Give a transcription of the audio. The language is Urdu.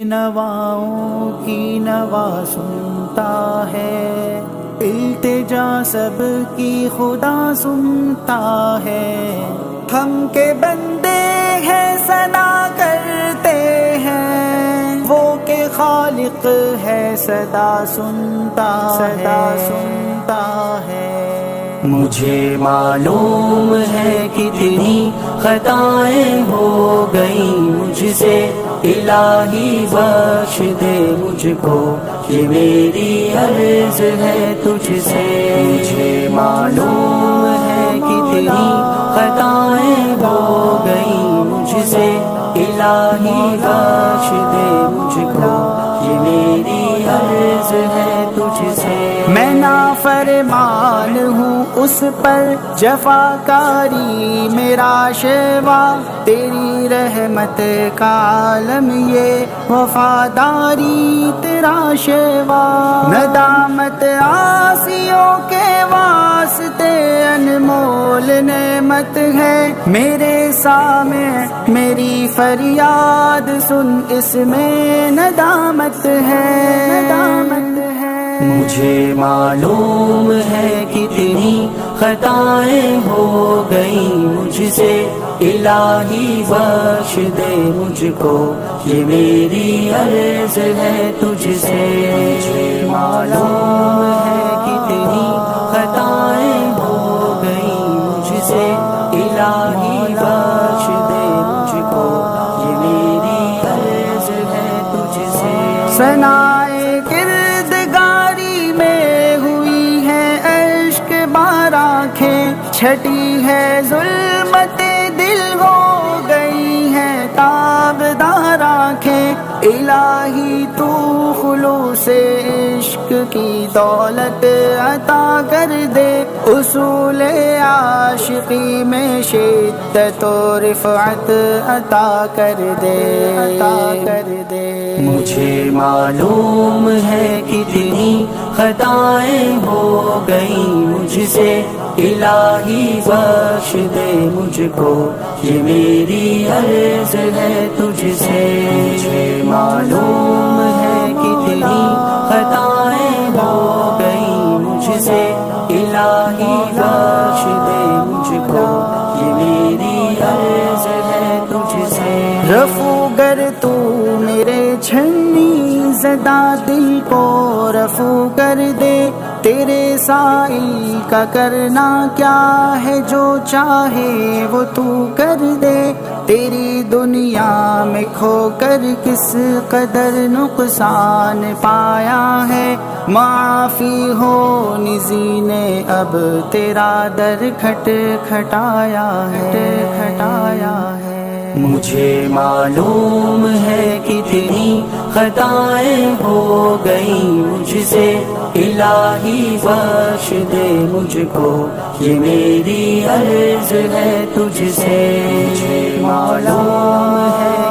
نواؤں کی نوا سنتا ہے، التجا سب کی خدا سنتا ہے، ہم کے بندے ہیں ثنا کرتے ہیں، وہ کہ خالق ہے صدا سنتا ہے۔ مجھے معلوم ہے کتنی خطائیں ہو گئیں مجھ سے، الہی بخش دے مجھ کو، یہ میری عرض ہے تجھ سے۔ مجھے معلوم ہے کتنی خطائیں ہو گئیں مجھ سے، الہی بخش دے مجھ کو، یہ میری عرض ہے تجھ سے۔ میں نافرمان ہوں اس پر جفاکاری میرا شیوا، تیری رحمت کا عالم یہ وفاداری تیرا شیوا، ندامت عاصیوں کے واسطے انمول نعمت ہے، میرے سامع میری فریاد سن، اس میں ندامت ہے۔ مجھے معلوم ہے کتنی خطائیں ہو گئیں مجھ سے، الہی بخش دے مجھ کو، یہ میری عرض ہے تجھ سے۔ مجھے معلوم ہے کتنی خطائیں ہو گئیں مجھ سے، الہی بخش دے مجھ کو، یہ میری عرض ہے تجھ سے۔ ثنائے کردگاری میں ہوئی ہے عشق بار آنکھیں، چھٹی ہے ظلمت دل ہو گئی ہے تابدار آنکھیں، الہی تو خلوص عشق کی دولت عطا کر دے، اصول عاشقی میں شدت و رفعت عطا کر دے۔ مجھے معلوم ہے کتنی خطائیں ہو گئیں مجھ سے، الہی بخش دے مجھ کو، یہ میری عرض ہے تجھ سے۔ مجھے معلوم ہے کتنی خطائیں ہو گئیں مجھ سے، الہی بخش دے مجھ کو، یہ میری عرض ہے تجھ سے۔ رفو گر تو میرے چھنی زدہ دل کو رفو کر دے، تیرے سائل کا کرنا کیا ہے، جو چاہے وہ تو کر دے، تیری دنیا میں کھو کر کس قدر نقصان پایا ہے، معافی ہو نزی نے اب تیرا در کھٹکھٹایا ہے۔ مجھے معلوم ہے کتنی خطائیں ہو گئیں مجھ سے، الہی بخش دے مجھ کو، یہ میری عرض ہے تجھ سے۔ مجھے معلوم ہے